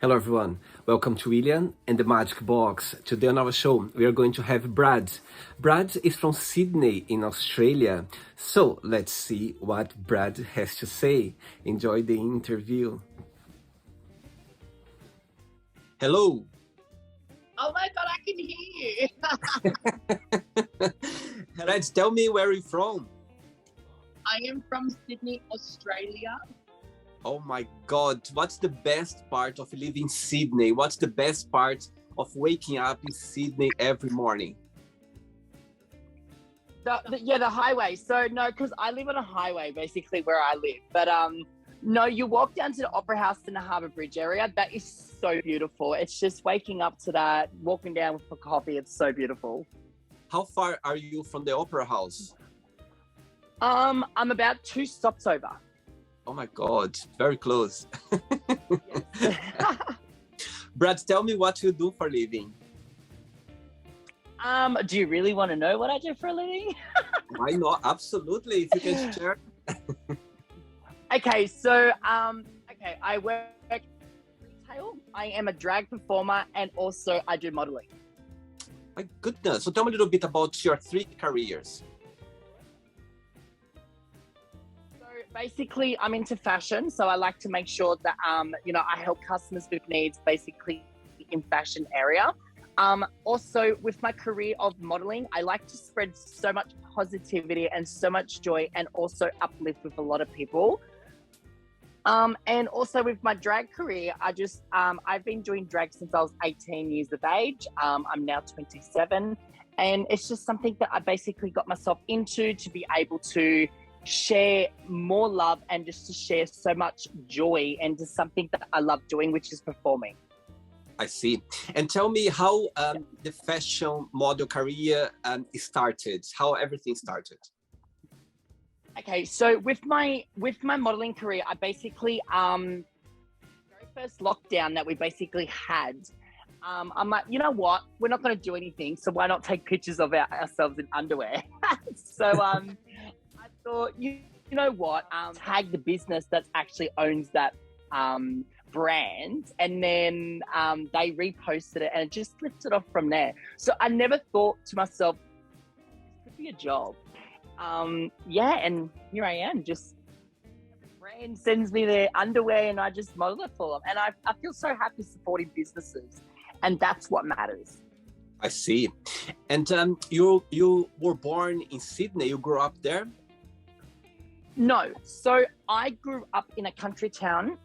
Hello everyone, welcome to William and the Magic Box. Today on our show we are going to have Brad. Brad is from Sydney in Australia, so let's see what Brad has to say. Enjoy the interview. Hello. Oh my God, I can hear you. Brad, tell me where you're from. I am from Sydney, Australia. Oh my God, what's the best part of living in Sydney? What's the best part of waking up in Sydney every morning? The highway. So no, because I live on a highway basically where I live. But no, you walk down to the Opera House in the Harbour Bridge area. That is so beautiful. It's just waking up to that, walking down for coffee. It's so beautiful. How far are you from the Opera House? I'm about 2 stops over. Oh my God, very close. Yes. Brad, tell me what you do for a living. Do you really want to know what I do for a living? Why not? Absolutely, if you can share. Okay, so I work retail. I am a drag performer and also I do modeling. My goodness. So tell me a little bit about your 3 careers. So basically, I'm into fashion. So I like to make sure that, I help customers with needs basically in fashion area. Also, with my career of modeling, I like to spread so much positivity and so much joy and also uplift with a lot of people. And also with my drag career, I've been doing drag since I was 18 years of age. I'm now 27. And it's just something that I basically got myself into to be able to share more love and just to share so much joy and just something that I love doing, which is performing. I see. And tell me how the fashion model career started, how everything started. Okay, so with my modeling career, I basically very first lockdown that we basically had, I'm like, you know what? We're not going to do anything, so why not take pictures of ourselves in underwear? So I thought, you know what? Tag the business that actually owns that brand, and then they reposted it, and it just lifted off from there. So I never thought to myself, this could be a job. And here I am, just the brand sends me their underwear and I just model it for them. And I feel so happy supporting businesses, and that's what matters. I see. And you were born in Sydney, you grew up there? No, so I grew up in a country town,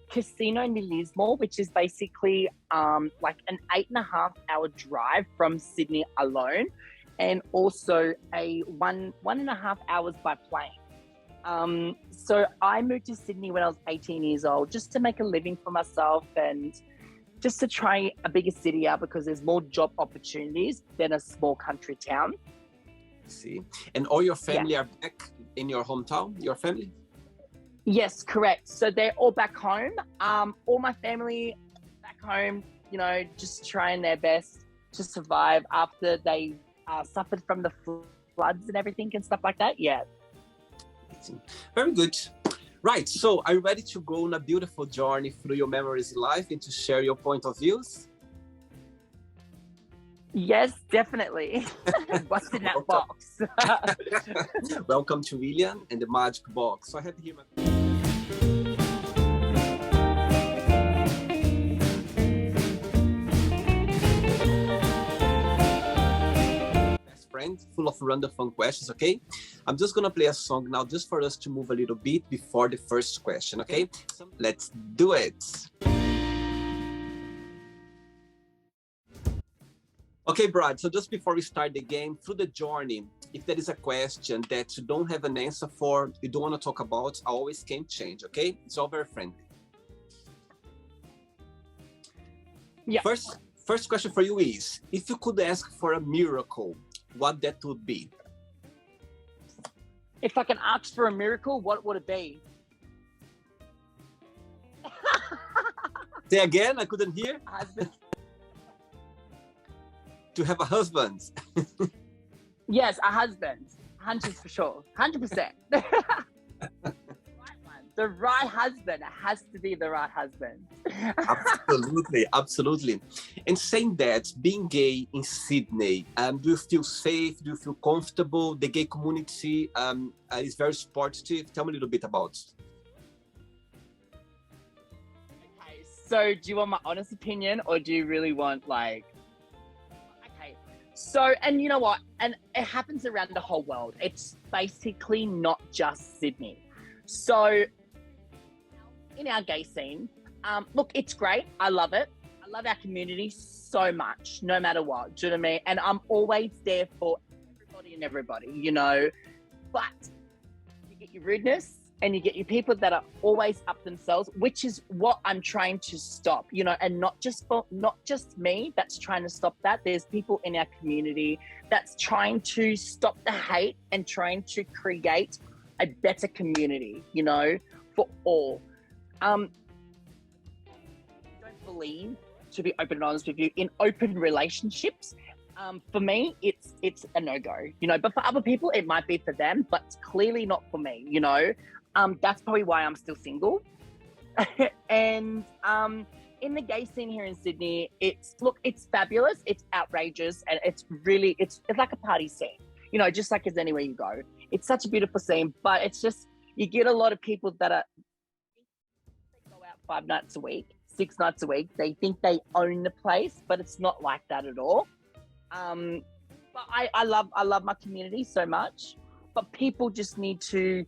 Casino near Lismore, which is basically like an 8.5-hour drive from Sydney alone. And also a one and a half hours by plane. So I moved to Sydney when I was 18 years old, just to make a living for myself and just to try a bigger city out because there's more job opportunities than a small country town. See, and all your family are back in your hometown, your family? Yes, correct. So they're all back home. All my family back home, just trying their best to survive after they suffered from the floods and everything and stuff like that. Yeah. Very good. Right. So are you ready to go on a beautiful journey through your memories in life and to share your point of views? Yes, definitely. What's in that box? Welcome to William and the Magic Box. So I have here my full of random fun questions, okay? I'm just gonna play a song now just for us to move a little bit before the first question, okay? So let's do it. Okay, Brad, so just before we start the game, through the journey, if there is a question that you don't have an answer for, you don't want to talk about, I always can change, okay? It's all very friendly. Yeah. First question for you is, if you could ask for a miracle, what that would be? If I can ask for a miracle, what would it be? Say again, I couldn't hear. Husband. To have a husband. Yes, a husband. 100 for sure. 100%. The the right husband. It has to be the right husband. Absolutely, absolutely. And saying that, being gay in Sydney, do you feel safe? Do you feel comfortable? The gay community is very supportive. Tell me a little bit about it. Okay, so do you want my honest opinion, or do you really want like? Okay, so and you know what? And it happens around the whole world. It's basically not just Sydney. So in our gay scene, look, it's great. I love it. I love our community so much, no matter what. Do you know what I mean? And I'm always there for everybody, you know. But you get your rudeness and you get your people that are always up themselves, which is what I'm trying to stop, you know, and not just me that's trying to stop that. There's people in our community that's trying to stop the hate and trying to create a better community, you know, for all. Don't believe, to be open and honest with you, in open relationships. For me, it's a no-go, you know, but for other people, it might be for them, but it's clearly not for me, you know. That's probably why I'm still single. And in the gay scene here in Sydney, it's fabulous, it's outrageous, and it's like a party scene, you know, just like as anywhere you go. It's such a beautiful scene, but it's just, you get a lot of people that they go out 5 nights a week, 6 nights a week. They think they own the place, but it's not like that at all. But I love my community so much, but people just need to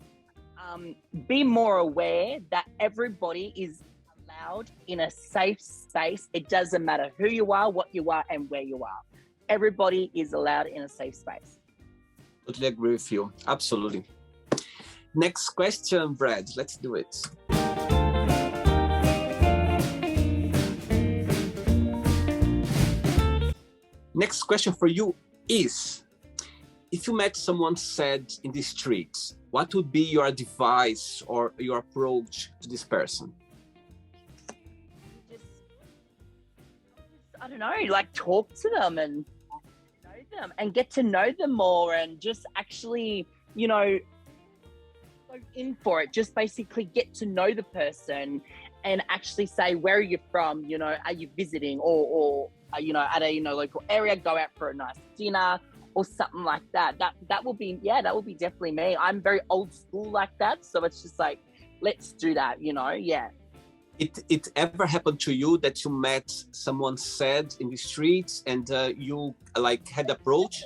be more aware that everybody is allowed in a safe space. It doesn't matter who you are, what you are, and where you are. Everybody is allowed in a safe space. Totally agree with you. Absolutely. Next question, Brad. Let's do it. Next question for you is, if you met someone sad in the streets, what would be your advice or your approach to this person? I don't know, like talk to them and know them and get to know them more, and just actually, you know, go in for it. Just basically get to know the person and actually say, where are you from? You know, are you visiting or you know, at a, you know, local area, go out for a nice dinner or something like that. That will be, that will be definitely me. I'm very old school like that. So it's just like, let's do that, you know, yeah. It ever happened to you that you met someone sad in the streets and you like had approach?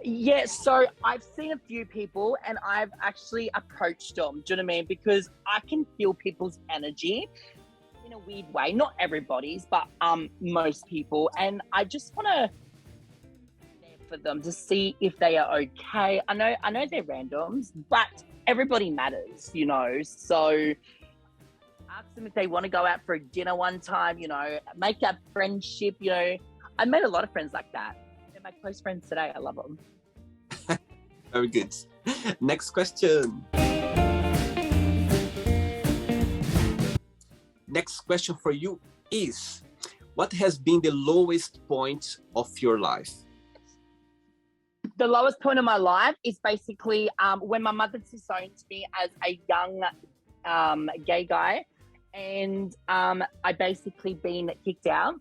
Yeah, so I've seen a few people and I've actually approached them, do you know what I mean? Because I can feel people's energy in a weird way. Not everybody's, but most people. And I just want to for them to see if they are okay. I know they're randoms, but everybody matters, you know. So ask them if they want to go out for a dinner one time, you know, make that friendship, you know. I made a lot of friends like that. They're my close friends today. I love them. Very good. Next question. Next question for you is, what has been the lowest point of your life? The lowest point of my life is basically when my mother disowned me as a young gay guy, and I basically been kicked out.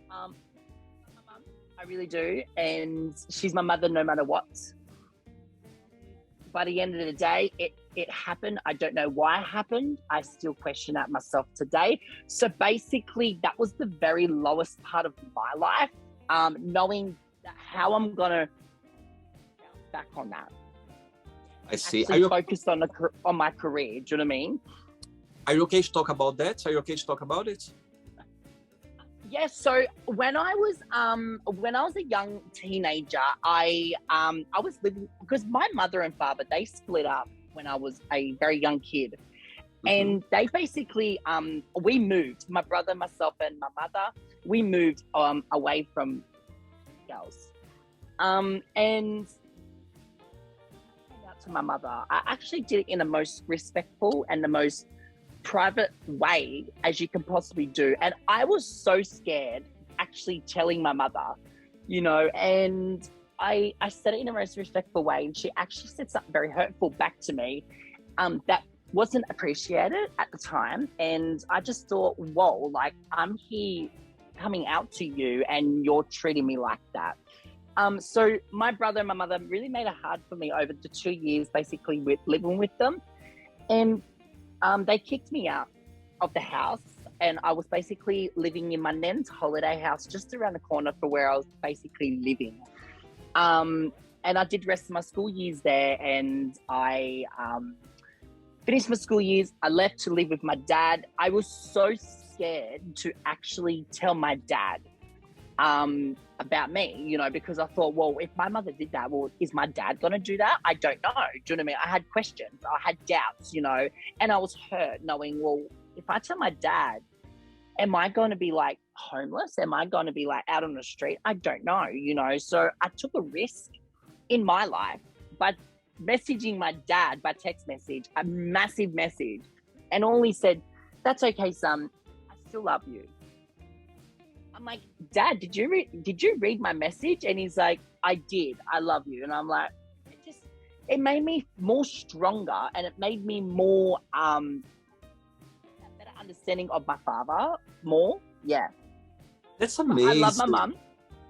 My mum, I really do, and she's my mother no matter what. By the end of the day, it happened. I don't know why it happened. I still question that myself today. So basically, that was the very lowest part of my life, knowing that how I'm gonna bounce back on that. I see. Are you focused on my career? Do you know what I mean? Are you okay to talk about that? Are you okay to talk about it? Yes. So when I was a young teenager, I was living, because my mother and father, they split up when I was a very young kid, and they basically we moved. My brother, myself, and my mother, we moved away from girls, and out to my mother. I actually did it in the most respectful and the most private way as you can possibly do, and I was so scared actually telling my mother, you know, and I said it in the most respectful way, and she actually said something very hurtful back to me, that wasn't appreciated at the time. And I just thought, whoa, like I'm here coming out to you and you're treating me like that. So my brother and my mother really made it hard for me over the 2 years, basically with living with them. And they kicked me out of the house. And I was basically living in my nan's holiday house just around the corner for where I was basically living. And I did rest of my school years there, and I finished my school years. I left to live with my dad. I was so scared to actually tell my dad about me, you know, because I thought, well, if my mother did that, well, is my dad going to do that? I don't know. Do you know what I mean? I had questions. I had doubts, you know, and I was hurt knowing, well, if I tell my dad, am I going to be like homeless? Am I going to be like out on the street? I don't know, you know. So I took a risk in my life by messaging my dad by text message, a massive message. And all he said, that's okay, son. I still love you. I'm like, Dad, did you read my message? And he's like, I did. I love you. And I'm like, it made me more stronger, and it made me more better understanding of my father more. Yeah. That's amazing. I love my mum.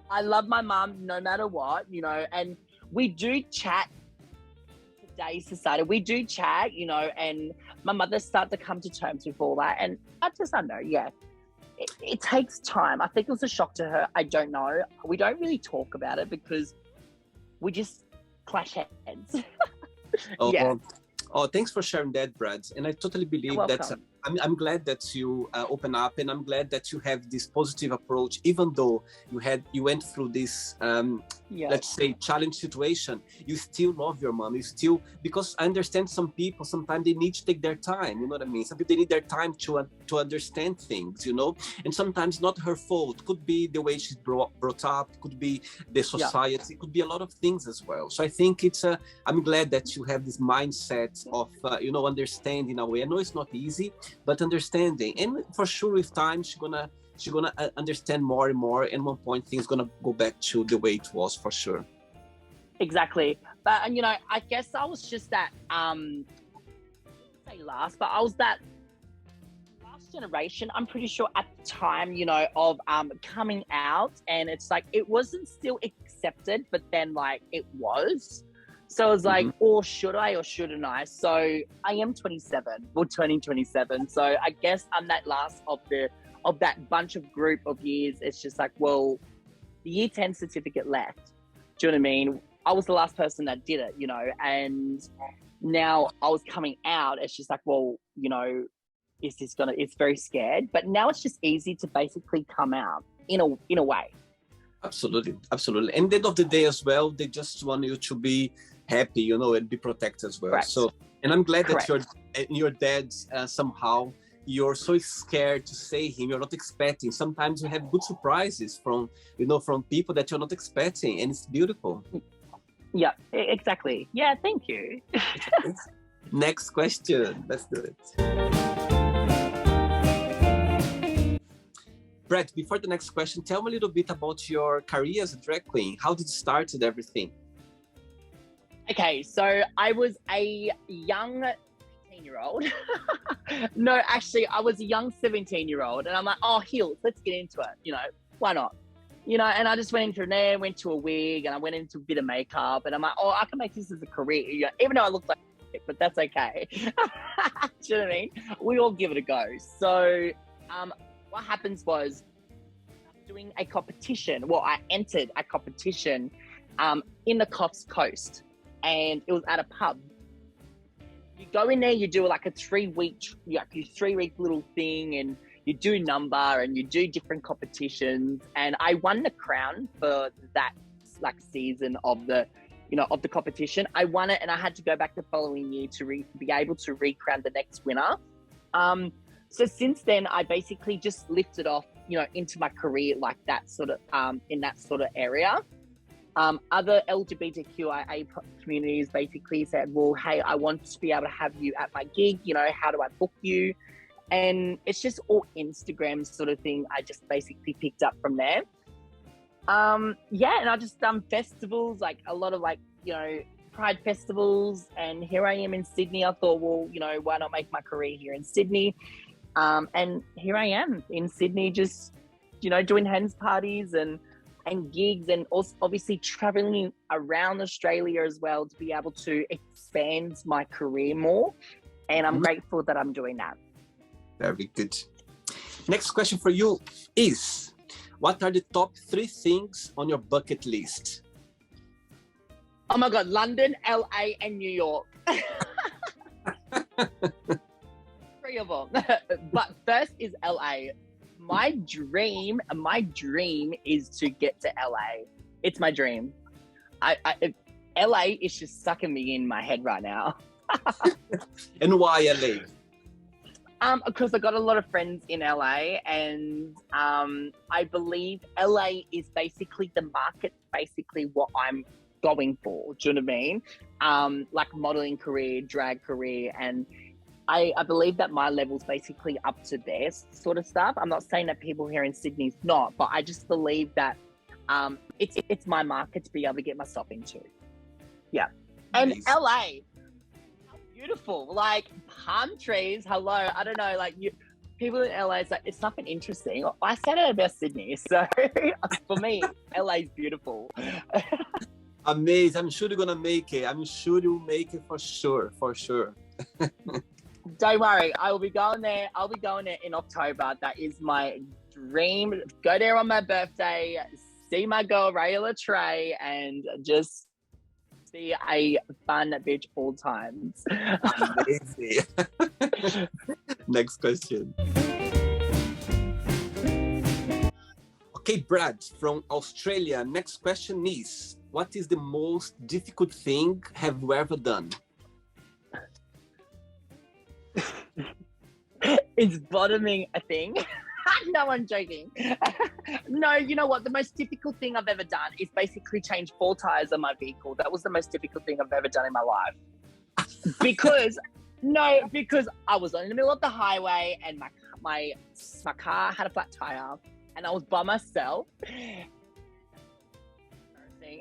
I love my mum no matter what, you know, and we do chat. Today's society, we do chat, you know, and my mother started to come to terms with all that. And I know, yeah, it takes time. I think it was a shock to her. I don't know. We don't really talk about it because we just clash heads. Oh, yeah. oh, thanks for sharing that, Brad. And I totally believe that I'm glad that you open up, and I'm glad that you have this positive approach, even though you went through this, let's say, challenge situation. You still love your mom. You still, because I understand some people, sometimes they need to take their time. You know what I mean? Some people, they need their time to understand things, you know, and sometimes not her fault. Could be the way she's brought up, could be the society, could be a lot of things as well. So I think I'm glad that you have this mindset of, you know, understanding a way. I know it's not easy, but understanding, and for sure with time she's gonna understand more and more, and one point things gonna go back to the way it was, for sure. Exactly. But, and you know, I guess I was just that I was that last generation, I'm pretty sure, at the time, you know, of coming out, and it's like it wasn't still accepted, but then like it was. So I was like, or should I or shouldn't I? So I am 27, well, turning 27. So I guess I'm that last of that bunch of group of years. It's just like, well, the year 10 certificate left. Do you know what I mean? I was the last person that did it, you know, and now I was coming out. It's just like, well, you know, it's very scared, but now it's just easy to basically come out in a way. Absolutely. Absolutely. And at the end of the day as well, they just want you to be happy, you know, and be protected as well. Correct. So, and I'm glad Correct. that your dad somehow, you're so scared to say him, you're not expecting. Sometimes you have good surprises from, you know, from people that you're not expecting, and it's beautiful. Yeah, exactly. Yeah, thank you. Next question. Let's do it. Brett, before the next question, tell me a little bit about your career as a drag queen. How did you start and everything? Okay, so I was a young 18-year-old. No, actually, I was a young 17-year-old. And I'm like, oh, heels, let's get into it. You know, why not? You know, and I just went into there, went to a wig, and I went into a bit of makeup. And I'm like, oh, I can make this as a career. You know, even though I look like shit, but that's okay. Do you know what I mean? We all give it a go. So what happens was, I was doing a competition. Well, I entered a competition in the Coffs Coast. And it was at a pub. You go in there, you do like a 3-week little thing, and you do number and you do different competitions. And I won the crown for that like season of the competition. I won it, and I had to go back the following year to be able to recrown the next winner. So since then, I basically just lifted off, you know, into my career like that sort of in that sort of area. Other LGBTQIA communities basically said, well, hey, I want to be able to have you at my gig, you know, how do I book you? And it's just all Instagram sort of thing. I just basically picked up from there. And I just done festivals, like a lot of like, you know, Pride festivals, and here I am in Sydney. I thought, well, you know, why not make my career here in Sydney? And here I am in Sydney, just, you know, doing hens parties and gigs, and also obviously traveling around Australia as well to be able to expand my career more. And I'm grateful that I'm doing that. Very good. Next question for you is, what are the top 3 things on your bucket list? Oh my God, London, LA, and New York. 3 of them. But first is LA. My dream is to get to LA. It's my dream. LA is just sucking me in my head right now. And why LA? Because I got a lot of friends in LA, and I believe LA is basically the market, basically what I'm going for. Do you know what I mean? Like modeling career, drag career, and I believe that my level's basically up to their sort of stuff. I'm not saying that people here in Sydney's not, but I just believe that it's my market to be able to get myself into. Yeah. And Nice. LA, beautiful, like palm trees. Hello, I don't know, like people in LA, it's nothing interesting. I said it about Sydney, so for me, LA's beautiful. Amazing. I'm sure you're gonna make it. I'm sure you'll make it for sure. For sure. Don't worry, I will be going there. I'll be going there in October. That is my dream. Go there on my birthday, see my girl Rayla Trey, and just be a fun bitch all times. Amazing. Next question. Okay, Brad from Australia. Next question is, what is the most difficult thing have you ever done? It's bottoming a thing. No, I'm joking. No, you know what? The most difficult thing I've ever done is basically change 4 tires on my vehicle. That was the most difficult thing I've ever done in my life. Because I was in the middle of the highway and my car had a flat tire, and I was by myself.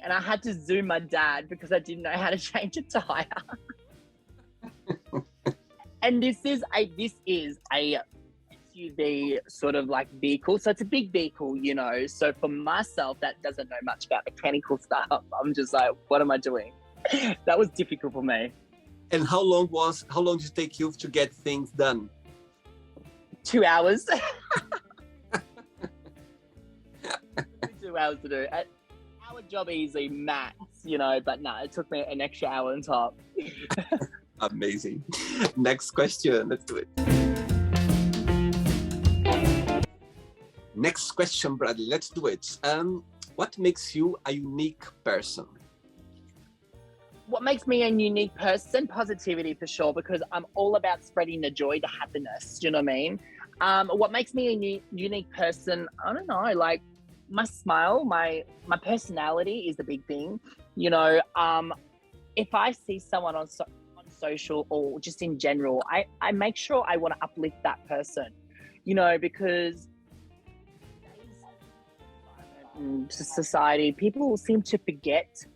And I had to Zoom my dad because I didn't know how to change a tire. And this is a SUV sort of like vehicle, so it's a big vehicle, you know. So for myself, that doesn't know much about mechanical stuff, I'm just like, what am I doing? That was difficult for me. And how long did it take you to get things done? 2 hours. 2 hours to do. Our job easy, max, you know, but no, it took me an extra hour on top. Amazing. Next question. Let's do it. Next question, Bradley. Let's do it. What makes you a unique person? What makes me a unique person? Positivity, for sure, because I'm all about spreading the joy, the happiness. Do you know what I mean? What makes me a unique person? I don't know, like my smile, my personality is the big thing. You know, if I see someone on social or just in general, I make sure I want to uplift that person, you know, because society, people seem to forget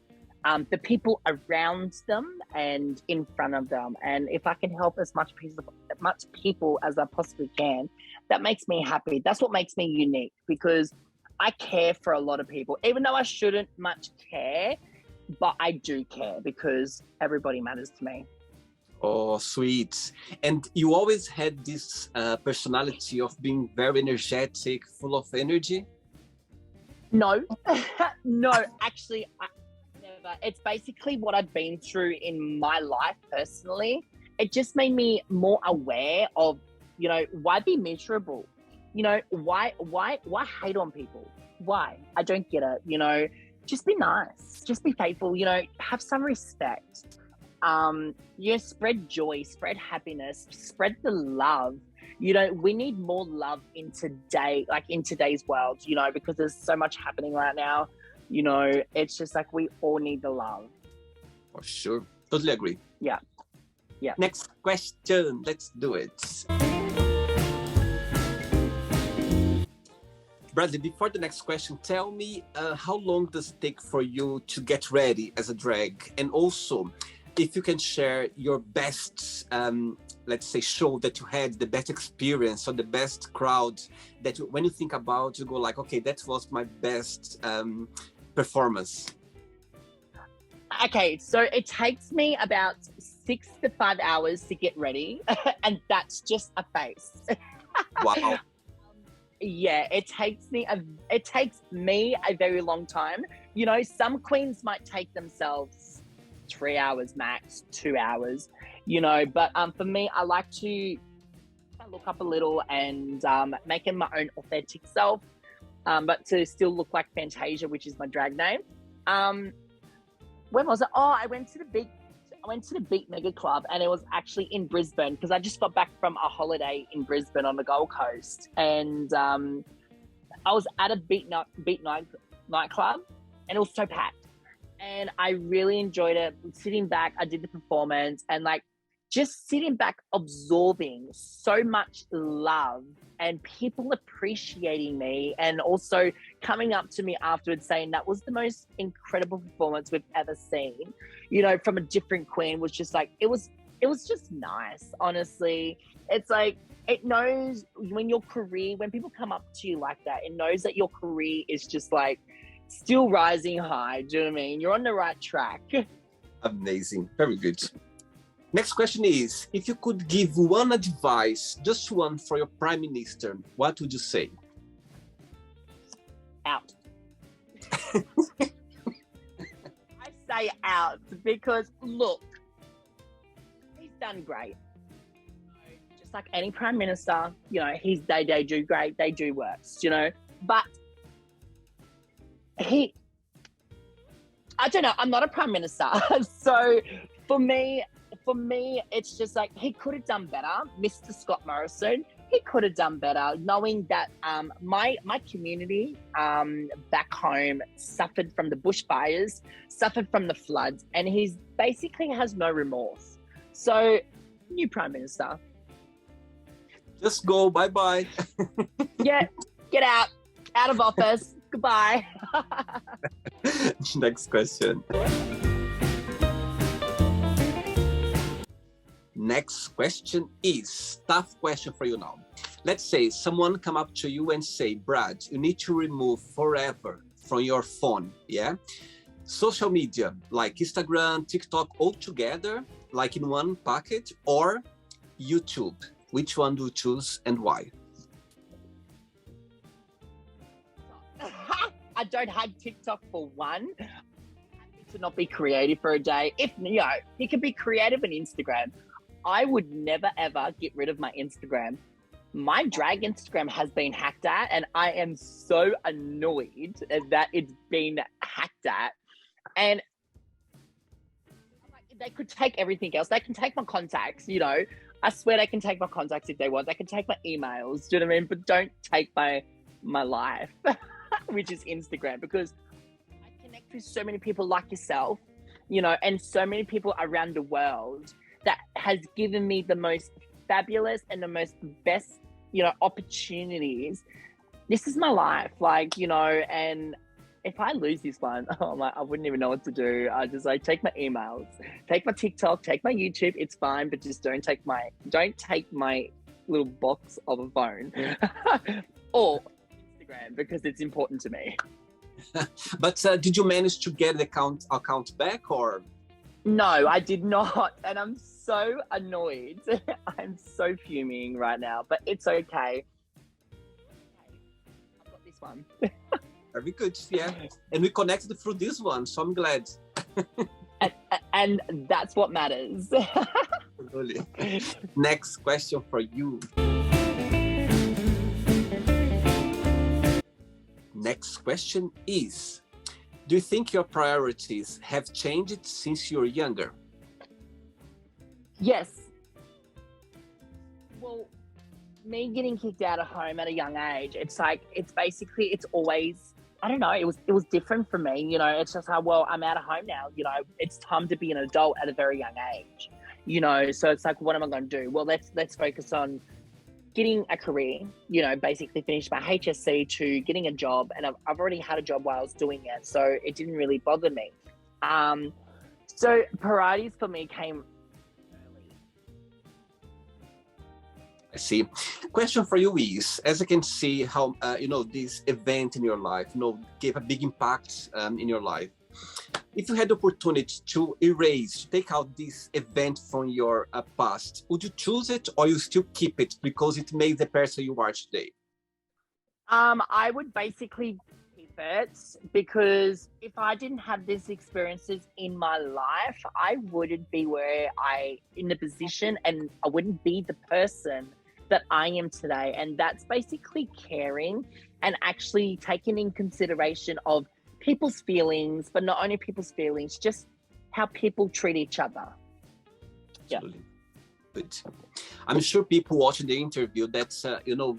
the people around them and in front of them. And if I can help as much people as I possibly can, that makes me happy. That's what makes me unique, because I care for a lot of people, even though I shouldn't much care, but I do care because everybody matters to me. Oh, sweet. And you always had this personality of being very energetic, full of energy? No, no, actually, I never. It's basically what I've been through in my life personally. It just made me more aware of, you know, why be miserable? You know, why hate on people? Why? I don't get it. You know, just be nice, just be faithful, you know, have some respect. Spread joy, spread happiness, spread the love. You know, we need more love in today's world, you know, because there's so much happening right now. You know, it's just like we all need the love. For sure. Totally agree. Yeah. Yeah. Next question. Let's do it. Bradley, before the next question, tell me how long does it take for you to get ready as a drag? And also, if you can share your best, let's say, show that you had, the best experience or the best crowd that when you think about, you go like, okay, that was my best performance. Okay, so it takes me about 6 to 5 hours to get ready, and that's just a face. Wow. Yeah, it takes me a very long time. You know, some queens might take themselves 3 hours max, 2 hours, you know, but for me, I like to look up a little and make it my own authentic self, but to still look like Fantasia, which is my drag name. When was it? Oh, I went to the Beat Mega Club, and it was actually in Brisbane because I just got back from a holiday in Brisbane on the Gold Coast, and I was at a Beat nightclub, and it was so packed, and I really enjoyed it. Sitting back, I did the performance, and like just sitting back, absorbing so much love and people appreciating me, and also coming up to me afterwards saying that was the most incredible performance we've ever seen, you know, from a different queen. Was just like, it was just nice, honestly. It's like, it knows when people come up to you like that, it knows that your career is just like still rising high. Do you know what I mean? You're on the right track. Amazing. Very good. Next question is, if you could give one advice, just one, for your prime minister, what would you say? Out. I say out because, look, he's done great. Just like any prime minister, you know, they do great, they do worse, you know. But I don't know, I'm not a prime minister. So for me, it's just like, he could have done better. Mr. Scott Morrison, he could have done better, knowing that my community back home suffered from the bushfires, suffered from the floods, and he basically has no remorse. So, new Prime Minister. Just go, bye-bye. Yeah, get out of office, goodbye. Next question. Next question is tough question for you now. Let's say someone come up to you and say, Brad, you need to remove forever from your phone, yeah? Social media, like Instagram, TikTok, all together, like in one package, or YouTube. Which one do you choose and why? I don't have TikTok for one. To not be creative for a day. If, you know, you can be creative on Instagram. I would never ever get rid of my Instagram. My drag Instagram has been hacked at, and I am so annoyed that it's been hacked at. And they could take everything else. They can take my contacts, you know. I swear they can take my contacts if they want. They can take my emails, do you know what I mean? But don't take my life, which is Instagram, because I connect with so many people like yourself, you know, and so many people around the world that has given me the most fabulous and the most best, you know, opportunities. This is my life, like, you know, and if I lose this one, I'm like, I wouldn't even know what to do. I just like take my emails, take my TikTok, take my YouTube. It's fine, but just don't take my little box of a phone or Instagram, because it's important to me. But did you manage to get the account back, or? No, I did not, and I'm so annoyed. I'm so fuming right now, but it's okay. I've got this one. Very good, yeah. And we connected through this one, so I'm glad. and that's what matters. Really. Next question for you. Next question is, do you think your priorities have changed since you were younger? Yes. Well, me getting kicked out of home at a young age, it's always, I don't know, it was different for me, you know. It's just how, well, I'm out of home now, you know, it's time to be an adult at a very young age, you know. So it's like, what am I going to do? Well, let's focus on getting a career, you know, basically finished my HSC to getting a job, and I've already had a job while I was doing it, so it didn't really bother me. So priorities for me came early. I see. Question for you is, as I can see how, this event in your life, gave a big impact in your life. If you had the opportunity to take out this event from your past, would you choose it or you still keep it because it made the person you are today? I would basically keep it, because if I didn't have these experiences in my life, I wouldn't be in the position, and I wouldn't be the person that I am today. And that's basically caring and actually taking in consideration of people's feelings, but not only people's feelings, just how people treat each other. Absolutely. Good. I'm sure people watching the interview that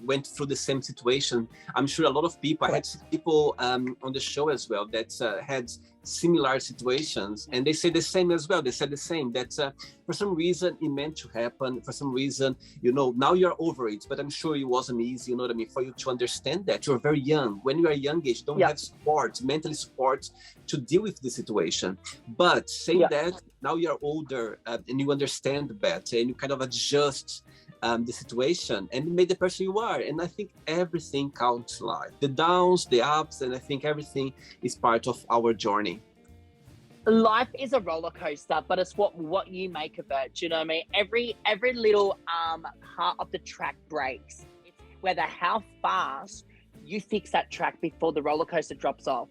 went through the same situation. I'm sure a lot of people. I had people on the show as well that had similar situations, and they say the same as well. They said the same, that for some reason it meant to happen. For some reason, now you're over it. But I'm sure it wasn't easy. You know what I mean? For you to understand that you're very young. When you are young age, you don't have support, mental support to deal with the situation. But saying that, now you're older and you understand better, and you kind of adjust the situation and made the person you are. And I think everything counts in life, the downs, the ups, and I think everything is part of our journey. Life is a roller coaster, but it's what you make of it. Do you know what I mean? Every little part of the track breaks. It's whether how fast you fix that track before the roller coaster drops off.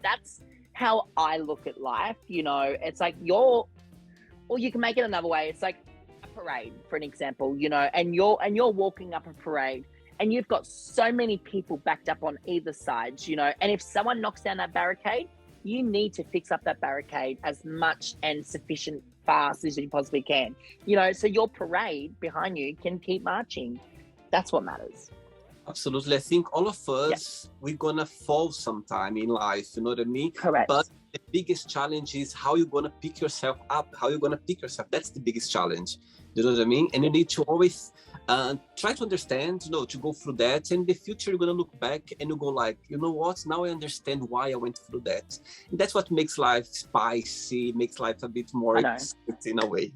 That's how I look at life. It's like or you can make it another way. It's like a parade, for an example, and you're walking up a parade, and you've got so many people backed up on either side, and if someone knocks down that barricade, you need to fix up that barricade as much and sufficient fast as you possibly can, so your parade behind you can keep marching. That's what matters. Absolutely. I think all of us, we're gonna fall sometime in life, you know what I mean? Correct. But the biggest challenge is how you're gonna pick yourself up, how you're gonna pick yourself. That's the biggest challenge. You know what I mean? And you need to always try to understand, to go through that. And in the future, you're gonna look back and you go like, you know what? Now I understand why I went through that. And that's what makes life spicy, makes life a bit more exciting in a way.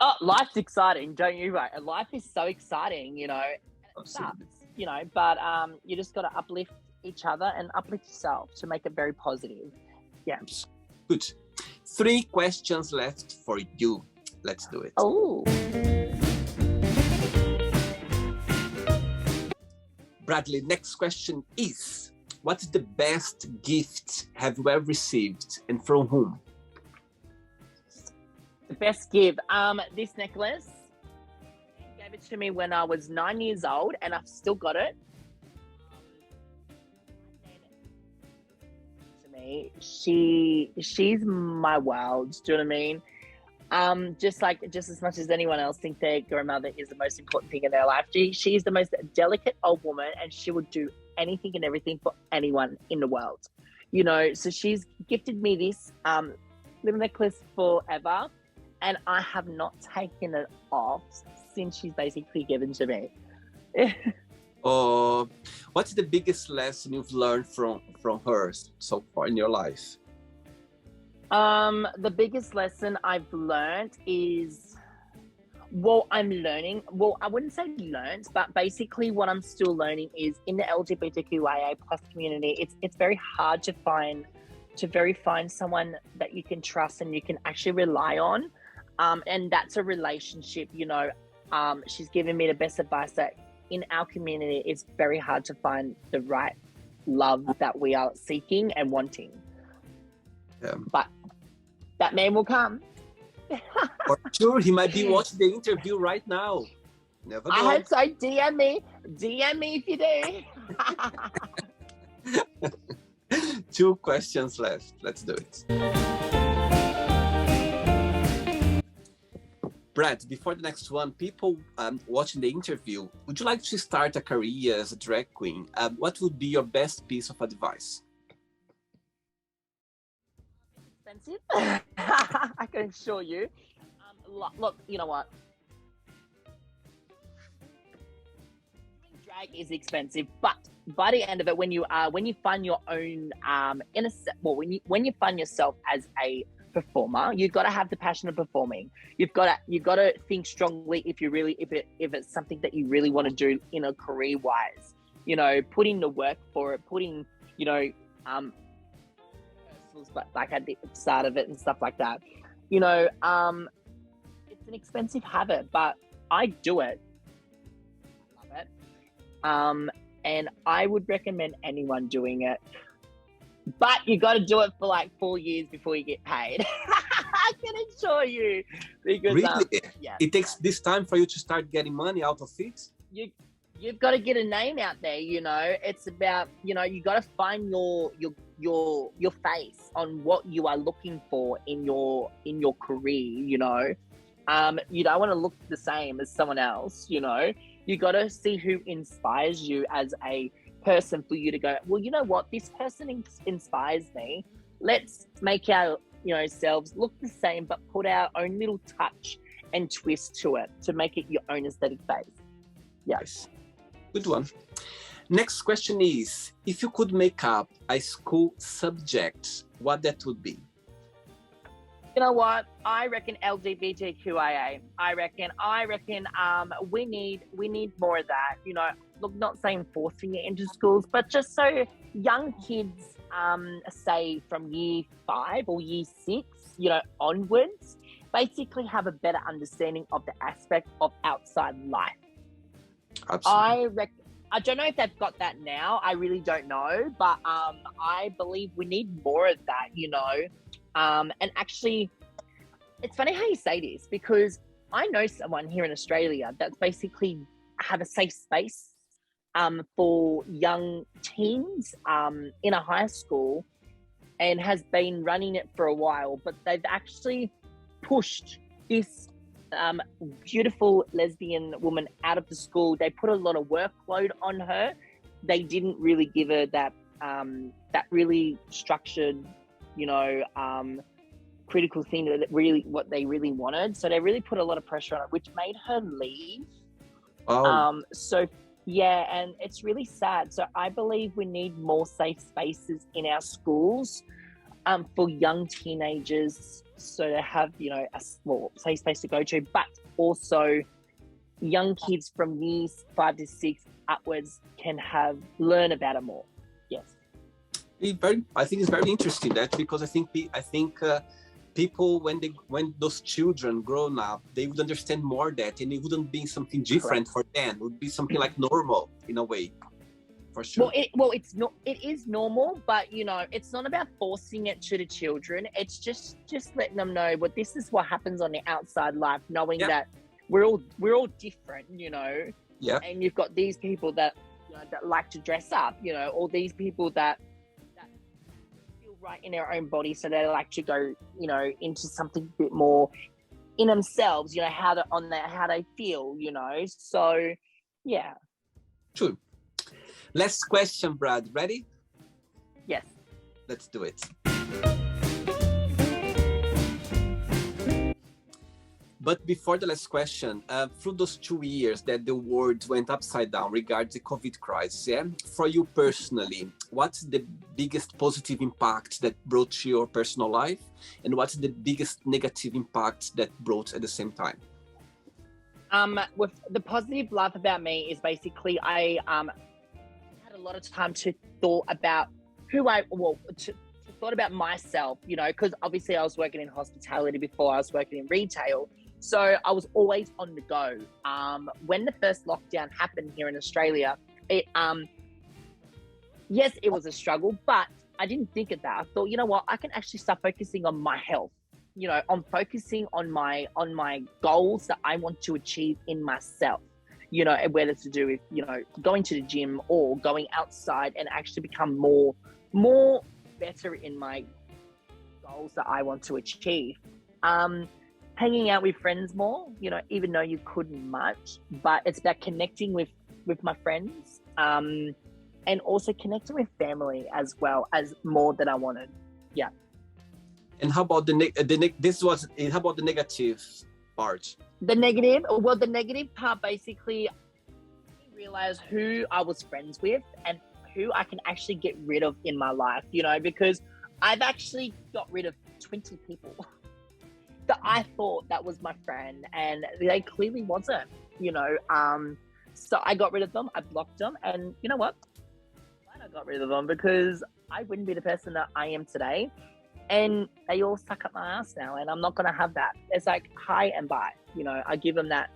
Oh, life's exciting, don't you? Right? Life is so exciting, It Absolutely. sucks, but you just got to uplift each other and uplift yourself to make it very positive. Yeah. Good. 3 questions left for you. Let's do it. Oh. Bradley, next question is, what's the best gift have you ever received and from whom? The best gift, this necklace. She gave it to me when I was 9 years old, and I've still got it. To me, she's my world. Do you know what I mean? Just as much as anyone else think their grandmother is the most important thing in their life, she's the most delicate old woman, and she would do anything and everything for anyone in the world. So she's gifted me this little necklace forever, and I have not taken it off since she's basically given to me. What's the biggest lesson you've learned from her so far in your life? The biggest lesson I've learned is, I'm learning. I wouldn't say learned, but basically what I'm still learning is in the LGBTQIA plus community, it's very hard to find someone that you can trust and you can actually rely on. And that's a relationship, she's given me the best advice that in our community, it's very hard to find the right love that we are seeking and wanting. Yeah. But that man will come. For sure, he might be watching the interview right now. Never know. I hope so. DM me if you do. 2 questions left. Let's do it. Brad, before the next one, people watching the interview, would you like to start a career as a drag queen? What would be your best piece of advice? Expensive. I can assure you. Look, you know what? like is expensive, but by the end of it, when you find your own when you find yourself as a performer, you've got to have the passion of performing. You've got to think strongly if it's something that you really want to do in a career wise. You know, put in the work for it. Put in, you know, rehearsals, but like at the start of it and stuff like that. You know, it's an expensive habit, but I do it. I love it. And I would recommend anyone doing it. But you got to do it for like 4 years before you get paid. I can assure you. Because, Really? Yeah. It takes this time for you to start getting money out of it? You've got to get a name out there, you know. It's about, you know, you got to find your face on what you are looking for in your career, you know. You don't want to look the same as someone else, you know. You got to see who inspires you as a person for you to go, well, you know what, this person inspires me. Let's make our, you know, selves look the same, but put our own little touch and twist to it to make it your own aesthetic face. Yes. Good one. Next question is, if you could make up a school subject, what that would be? You know what? I reckon LGBTQIA. I reckon we need more of that. You know, look, not saying forcing it into schools, but just so young kids, say from year 5 or year 6, you know, onwards, basically have a better understanding of the aspect of outside life. Absolutely. I don't know if they've got that now. I really don't know, but I believe we need more of that. You know. And actually, it's funny how you say this, because I know someone here in Australia that's basically have a safe space for young teens in a high school, and has been running it for a while. But they've actually pushed this beautiful lesbian woman out of the school. They put a lot of workload on her. They didn't really give her that really structured, you know, critical thing that really what they really wanted. So they really put a lot of pressure on it, which made her leave. So yeah, and it's really sad. So I believe we need more safe spaces in our schools for young teenagers, so they have, you know, a small safe space to go to, but also young kids from years 5 to 6 upwards can learn about it more. Yes. I think it's very interesting that, because I think people, when those children grown up, they would understand more that, and it wouldn't be something different. Correct. For them. It would be something like normal in a way, for sure. It is normal, but you know, it's not about forcing it to the children. It's just letting them know, but this is what happens on the outside life, knowing that we're all different, you know. Yeah. And you've got these people that, you know, that like to dress up, you know, or these people that feel right in their own body, so they like to go, you know, into something a bit more in themselves, you know, how they feel, you know. So yeah. True. Last question, Brad. Ready? Yes. Let's do it. But before the last question, through those 2 years that the world went upside down regarding the COVID crisis, for you personally, what's the biggest positive impact that brought to your personal life? And what's the biggest negative impact that brought at the same time? With the positive life about me is basically I had a lot of time to thought about thought about myself, you know, because obviously I was working in hospitality before. I was working in retail. So I was always on the go. When the first lockdown happened here in Australia, yes, it was a struggle, but I didn't think of that. I thought, you know what, I can actually start focusing on my health. You know, I'm focusing on my goals that I want to achieve in myself. You know, whether to do with, you know, going to the gym or going outside and actually become more better in my goals that I want to achieve. Hanging out with friends more, you know, even though you couldn't much, but it's about connecting with my friends, and also connecting with family as well as more than I wanted. Yeah. And how about how about the negative part? The negative part, basically, realize who I was friends with and who I can actually get rid of in my life, you know, because I've actually got rid of 20 people that I thought that was my friend and they clearly wasn't, you know. So I got rid of them, I blocked them, and you know what? I'm glad I got rid of them because I wouldn't be the person that I am today. And they all suck up my ass now, and I'm not gonna have that. It's like hi and bye, you know. I give them that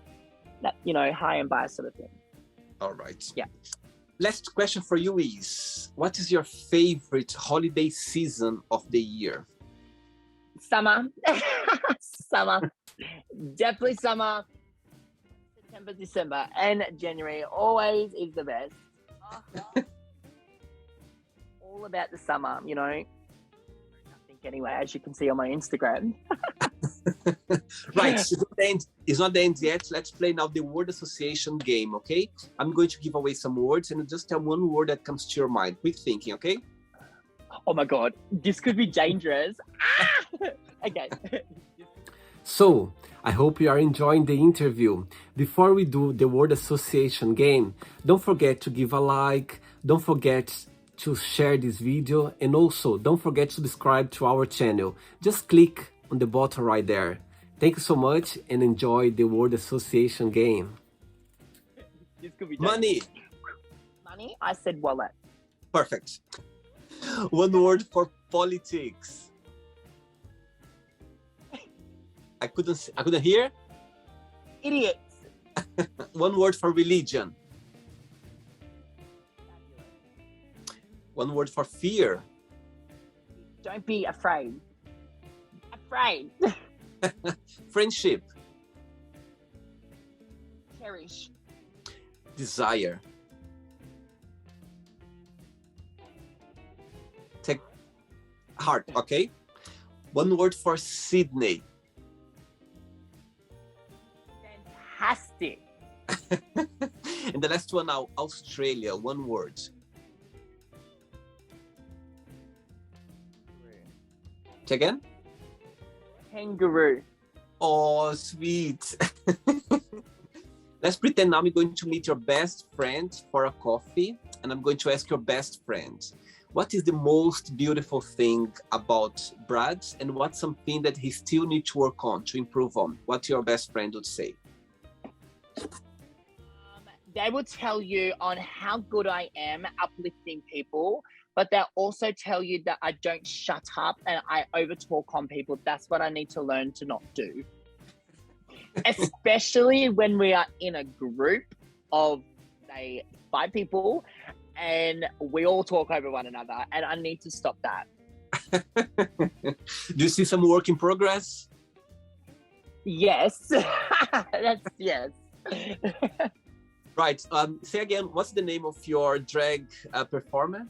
you know, hi and bye sort of thing. All right. Yeah. Last question for you is, what is your favorite holiday season of the year? Summer. Summer. Definitely summer. September, December, and January always is the best. All about the summer, you know. I think anyway, as you can see on my Instagram. Right, it's not the end yet. Let's play now the word association game, okay? I'm going to give away some words and you just tell one word that comes to your mind. Quick thinking, okay? Oh my God, this could be dangerous. Okay. So, I hope you are enjoying the interview. Before we do the word association game, don't forget to give a like, don't forget to share this video, and also don't forget to subscribe to our channel. Just click on the button right there. Thank you so much and enjoy the word association game. This could be Money. Money? I said wallet. Perfect. One word for politics. I couldn't hear. Idiots. One word for religion. One word for fear. Don't be afraid. Afraid. Friendship. Cherish. Desire. Take heart, okay? One word for Sydney. Fantastic. And the last one now, Australia. One word. Say again? Kangaroo. Oh, sweet. Let's pretend now I'm going to meet your best friend for a coffee, and I'm going to ask your best friend, what is the most beautiful thing about Brad, and what's something that he still needs to work on, to improve on? What your best friend would say? They will tell you on how good I am uplifting people, but they'll also tell you that I don't shut up and I overtalk on people. That's what I need to learn to not do. Especially when we are in a group of, say, 5 people and we all talk over one another, and I need to stop that. Do you see some work in progress? Yes. That's yes. Right. Say again, what's the name of your drag performer?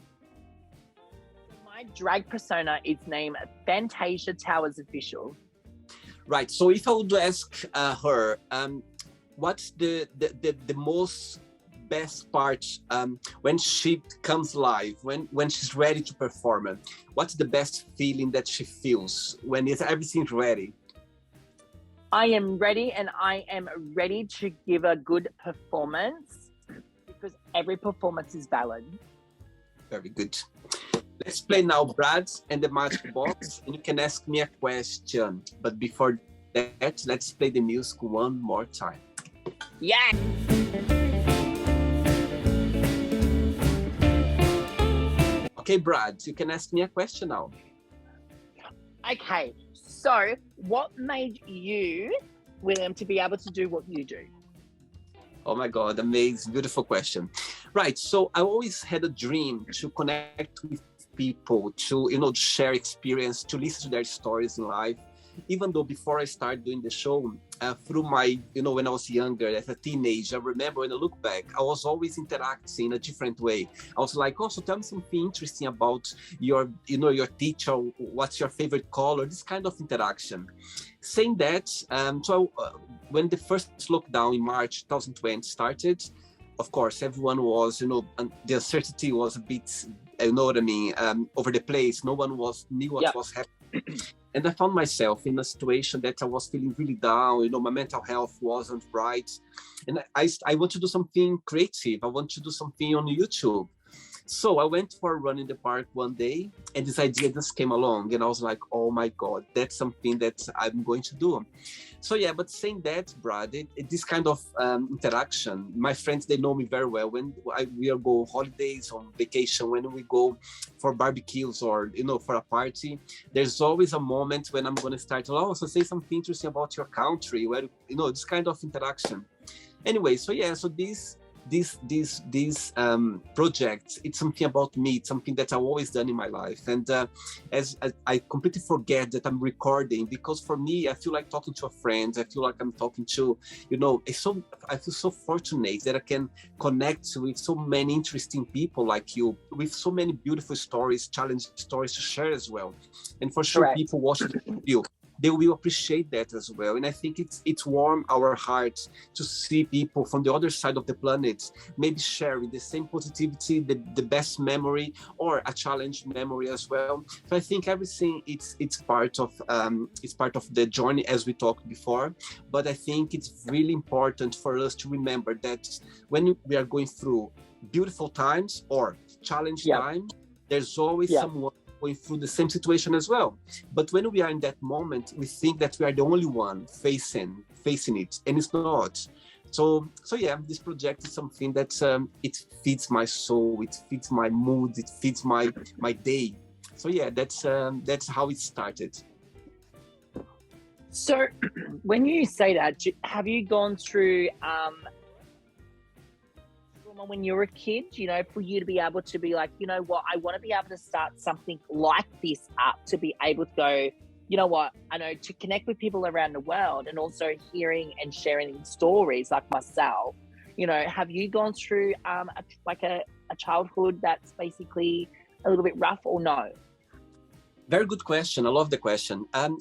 My drag persona is named Fantasia Towers Official. Right. So if I would ask her, what's the most best part when she comes live, when she's ready to perform? What's the best feeling that she feels when everything's ready? I am ready, and I am ready to give a good performance because every performance is valid. Very good. Let's play now, Brad, and the Magic Box, and you can ask me a question. But before that, let's play the music one more time. Yeah. Okay, Brad, you can ask me a question now. Okay. So, what made you, William, to be able to do what you do? Oh my God, amazing, beautiful question. Right, so I always had a dream to connect with people, to share experience, to listen to their stories in life. Even though before I started doing the show, through my, when I was younger, as a teenager, I remember when I look back, I was always interacting in a different way. I was like, oh, so tell me something interesting about your teacher, what's your favorite color, this kind of interaction. Saying that, when the first lockdown in March 2020 started, of course, everyone was, the uncertainty was a bit, over the place. No one knew what was happening. And I found myself in a situation that I was feeling really down. You know, my mental health wasn't right. And I want to do something creative. I want to do something on YouTube. So I went for a run in the park one day, and this idea just came along, and I was like, "Oh my God, that's something that I'm going to do." So yeah, but saying that, Brad, this kind of interaction, my friends, they know me very well. When we are go holidays on vacation, when we go for barbecues or for a party, there's always a moment when I'm going to start. Oh, so say something interesting about your country, where this kind of interaction. Anyway, so yeah, so this project, it's something about me. It's something that I've always done in my life, and as I completely forget that I'm recording, because for me, I feel like talking to a friend. I feel like I'm talking to, I feel so fortunate that I can connect with so many interesting people like you, with so many beautiful stories, challenging stories to share as well. And for sure, Correct. people watching the video, they will appreciate that as well. And I think it's warm our hearts to see people from the other side of the planet maybe sharing the same positivity, the best memory, or a challenge memory as well. So I think everything it's part of the journey, as we talked before. But I think it's really important for us to remember that when we are going through beautiful times or challenge time, there's always someone going through the same situation as well. But when we are in that moment, we think that we are the only one facing it, and it's not. So yeah, this project is something that it feeds my soul, it feeds my mood, it feeds my day. So yeah, that's how it started. So when you say that, have you gone through when you were a kid, for you to be able to be like, you know what, I want to be able to start something like this up, to be able to go, you know what, I know, to connect with people around the world, and also hearing and sharing stories like myself. Have you gone through a childhood that's basically a little bit rough, or no? Very good question. I love the question. I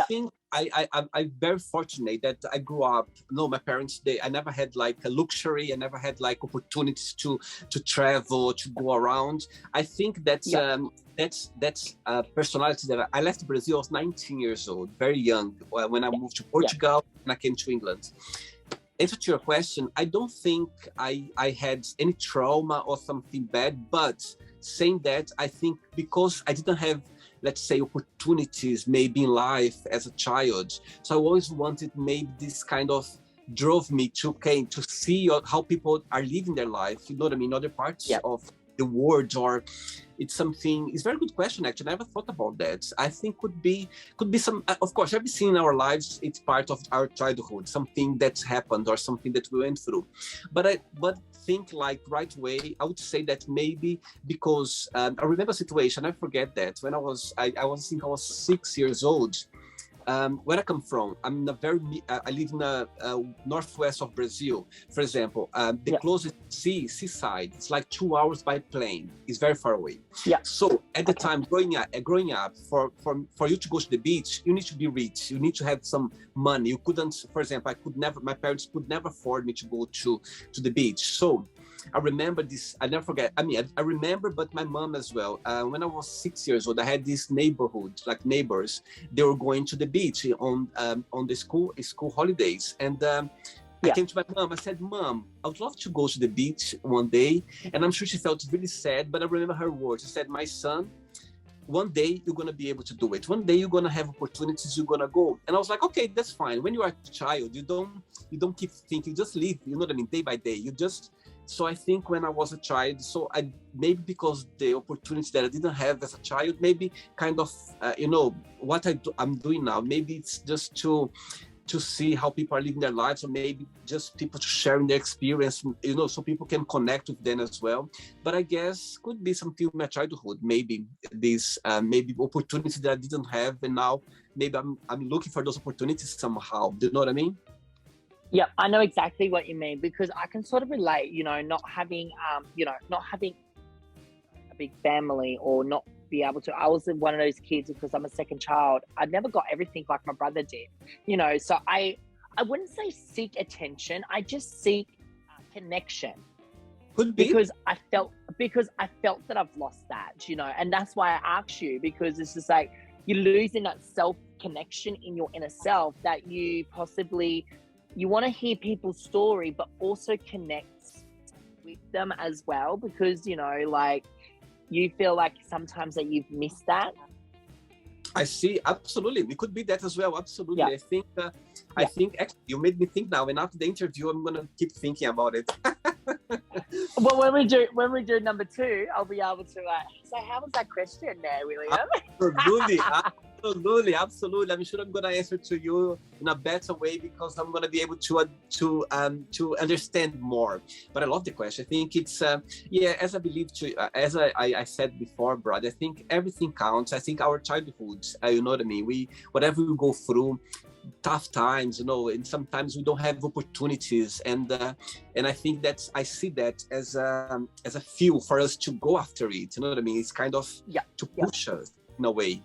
think I'm very fortunate that I grew up. No, my parents, I never had like a luxury. I never had like opportunities to travel, to go around. I think that's a personality that I left Brazil. I was 19 years old, very young, when I moved to Portugal and I came to England. Answer to your question, I don't think I had any trauma or something bad, but saying that, I think because I didn't have, let's say, opportunities maybe in life as a child, so I always wanted, maybe this kind of drove me to see how people are living their life, you know what I mean, other parts of the world. Or it's a very good question, actually. I never thought about that. I think could be some, of course, everything in our lives, it's part of our childhood, something that's happened or something that we went through. But think like right away, I would say that maybe because I remember a situation, I forget that, when I think I was 6 years old. Where I come from, I live in the northwest of Brazil, for example. The closest seaside, it's like 2 hours by plane. It's very far away. So at the time, growing up, for you to go to the beach, you need to be rich. You need to have some money. You couldn't, for example, my parents could never afford me to go to the beach. So I remember this, I never forget. I remember, but my mom as well. When I was 6 years old, I had this neighborhood, like neighbors. They were going to the beach on the school holidays. And I came to my mom. I said, "Mom, I would love to go to the beach one day." And I'm sure she felt really sad, but I remember her words. She said, "My son, one day you're going to be able to do it. One day you're going to have opportunities, you're going to go." And I was like, okay, that's fine. When you are a child, you don't keep thinking, you just live, you know what I mean, day by day. So I think when I was a child, so I maybe because the opportunities that I didn't have as a child, maybe kind of, what I'm doing now, maybe it's just to see how people are living their lives, or maybe just people sharing their experience, so people can connect with them as well. But I guess could be something in my childhood, maybe these maybe opportunities that I didn't have, and now maybe I'm looking for those opportunities somehow. Do you know what I mean? Yeah, I know exactly what you mean, because I can sort of relate, not having a big family, or not be able to. I was one of those kids, because I'm a second child. I never got everything like my brother did, So I wouldn't say seek attention. I just seek connection. Could be. Because I felt that I've lost that, and that's why I asked you, because it's just like, you're losing that self connection in your inner self, that you possibly, you want to hear people's story but also connect with them as well, because like you feel like sometimes that you've missed that. I see. Absolutely. We could be that as well. Absolutely. Yeah. I think actually you made me think now, and after the interview, I'm going to keep thinking about it. Well, when we do number 2, I'll be able to so how was that question there, William? Absolutely. I'm sure I'm gonna answer to you in a better way, because I'm gonna be able to understand more. But I love the question. I think it's as I believe as I said before, Brad. I think everything counts. I think our childhood, you know what I mean. Whatever we go through, tough times, and sometimes we don't have opportunities, and I think I see that as a fuel for us to go after it. You know what I mean? It's kind of to push us in a way.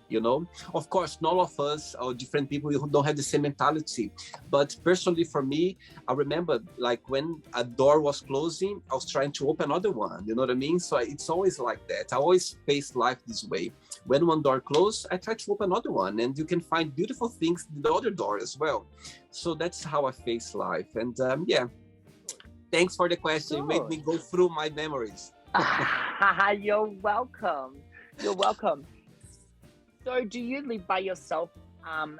Of course, not all of us are different people who don't have the same mentality, but personally for me, I remember like when a door was closing, I was trying to open another one. You know what I mean? So it's always like that. I always face life this way. When one door closed, I try to open another one, and you can find beautiful things in the other door as well. So that's how I face life. And thanks for the question. It made me go through my memories. You're welcome. You're welcome. So do you live by yourself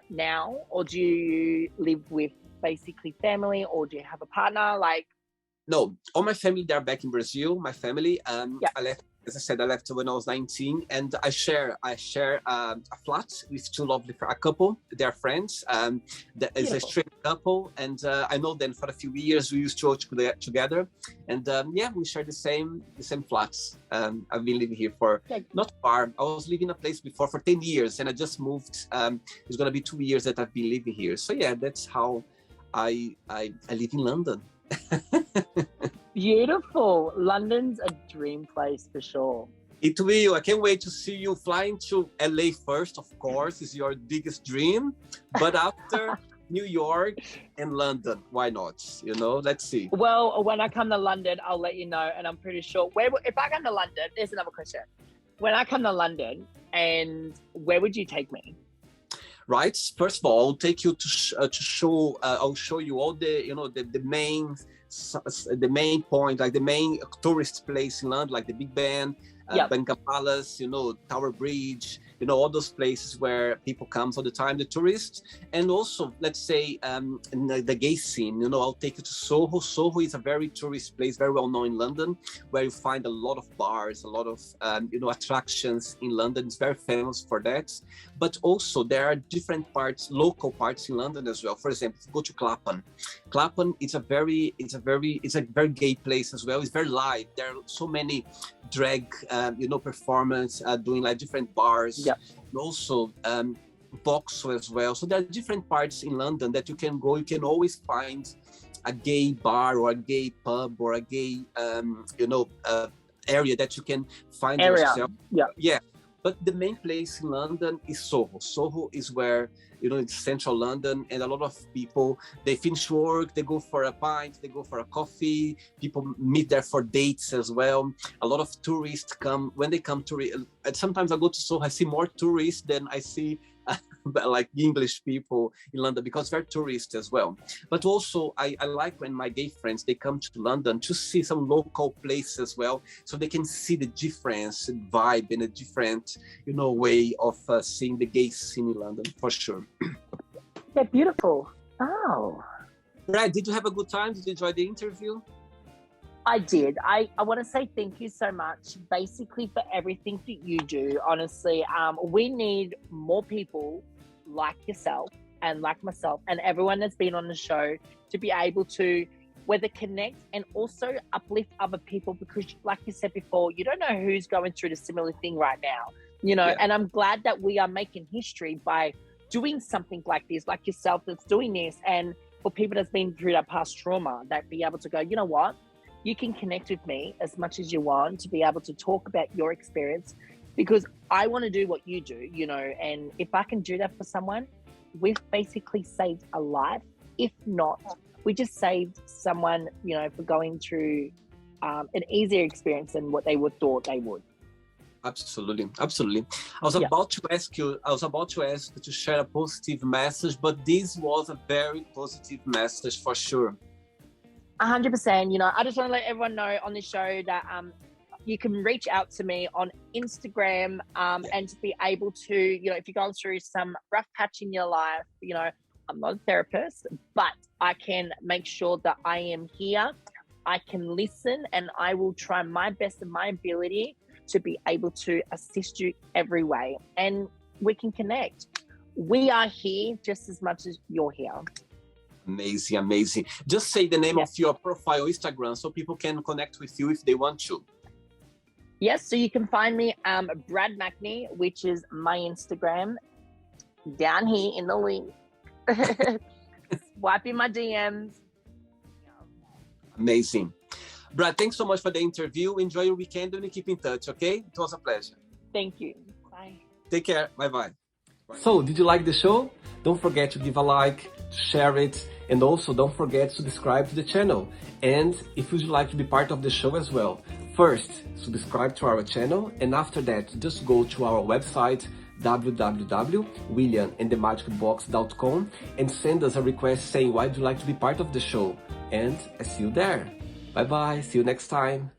now, or do you live with basically family, or do you have a partner? No, all my family, they're back in Brazil. My family, I left, as I said, I left when I was 19, and I share a flat with a couple. They're friends. That is a straight couple, and I know them for a few years. We used to work together, and we share the same flats. I've been living here for not far. I was living in a place before for 10 years, and I just moved. It's gonna be 2 years that I've been living here. So that's how I live in London. Beautiful. London's a dream place for sure. It will. I can't wait to see you flying to LA first, of course, is your biggest dream. But after New York and London, why not? Let's see. Well, when I come to London, I'll let you know. And I'm pretty sure if I come to London, there's another question. When I come to London, and where would you take me? Right. First of all, I'll take you to show. I'll show you all the the main point, like the main tourist place in London, like the Big Ben, Buckingham Palace, Tower Bridge, all those places where people come all the time, the tourists. And also, let's say, in the gay scene, I'll take you to Soho. Soho is a very tourist place, very well known in London, where you find a lot of bars, a lot of, attractions in London. It's very famous for that. But also there are different local parts in London as well. For example, if you go to Clapham. Clapham is a very gay place as well. It's very live. There are so many drag, performance, doing like different bars. And also Vauxhall as well. So there are different parts in London that you can go. You can always find a gay bar or a gay pub or a gay, area that you can find yourself. But the main place in London is Soho. Soho is where, it's central London, and a lot of people, they finish work, they go for a pint, they go for a coffee, people meet there for dates as well. A lot of tourists come, when they come to, sometimes I go to Soho, I see more tourists than I see like English people in London, because they're tourists as well. But also I like when my gay friends, they come to London to see some local places as well, so they can see the difference and vibe and a different way of seeing the gay scene in London, for sure. Yeah, beautiful. Oh, Brad, did you have a good time? Did you enjoy the interview? I did. I want to say thank you so much, basically, for everything that you do. Honestly, we need more people like yourself and like myself and everyone that's been on the show to be able to whether connect and also uplift other people, because like you said before, you don't know who's going through the similar thing right now, and I'm glad that we are making history by doing something like this, like yourself that's doing this, and for people that's been through that past trauma, that be able to go, you know what, you can connect with me as much as you want, to be able to talk about your experience, because I want to do what you do, and if I can do that for someone, we've basically saved a life. If not, we just saved someone, for going through an easier experience than what they would thought they would. Absolutely, absolutely. I was Yeah. about to ask you, to share a positive message, but this was a very positive message for sure. 100%. You know, I just want to let everyone know on this show that you can reach out to me on Instagram and to be able to, you know, if you're going through some rough patch in your life, you know, I'm not a therapist, but I can make sure that I am here. I can listen, and I will try my best and my ability to be able to assist you every way. And we can connect. We are here just as much as you're here. Amazing, amazing. Just say the name of your profile Instagram so people can connect with you if they want to. Yes, so you can find me Brad Mackney, which is my Instagram, down here in the link. Swipe in my DMs. Amazing. Brad, thanks so much for the interview. Enjoy your weekend and keep in touch, okay? It was a pleasure. Thank you. Bye. Take care. Bye-bye. So, did you like the show? Don't forget to give a like, share it, and also don't forget to subscribe to the channel. And if you'd like to be part of the show as well, first, subscribe to our channel, and after that, just go to our website, www.williamandthemagicbox.com, and send us a request saying why you'd like to be part of the show. And I see you there. Bye-bye. See you next time.